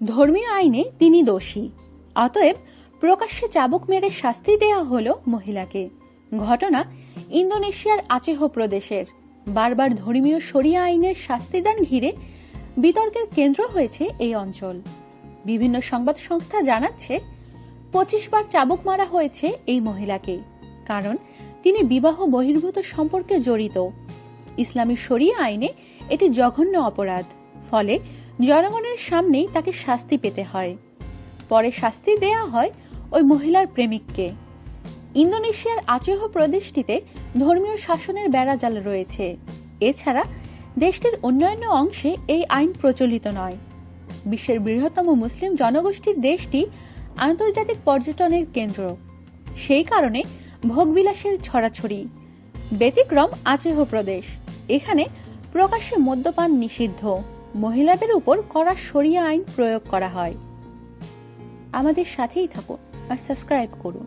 ধর্মীয় আইনে তিনি দোষী, অতএব প্রকাশ্যে চাবুক মেরে শাস্তি দেয়া হলো মহিলাকে। ঘটনা ইন্দোনেশিয়ার আচেহ প্রদেশের। বারবার ধর্মীয় শরিয়া আইনের শাস্তিদান ঘিরে বিতর্কের কেন্দ্র হয়েছে এই অঞ্চল। বিভিন্ন সংবাদ সংস্থা জানাচ্ছে 25 বার চাবুক মারা হয়েছে এই মহিলাকে, কারণ তিনি বিবাহ বহির্ভূত সম্পর্কে জড়িত। ইসলামী শরিয়া আইনে এটি জঘন্য অপরাধ, ফলে জনগণের সামনেই তাকে শাস্তি পেতে হয়। পরে শাস্তি দেয়া হয় ওই মহিলার প্রেমিককে। ইন্দোনেশিয়ার আচেহ প্রদেশটিতে ধর্মীয় শাসনের বেড়াজাল রয়েছে। এছাড়া দেশটির অন্যান্য অংশে এই আইন প্রচলিত নয়। বিশ্বের বৃহত্তম মুসলিম জনগোষ্ঠীর দেশটি আন্তর্জাতিক পর্যটনের কেন্দ্র, সেই কারণে ভোগবিলাসের ছড়াছড়ি। ব্যতিক্রম আচেহ প্রদেশ, এখানে প্রকাশ্যে মদ্যপান নিষিদ্ধ, মহিলাদের উপর কড়া শরিয়া আইন প্রয়োগ করা হয়। আমাদের সাথেই থাকুন আর সাবস্ক্রাইব করুন।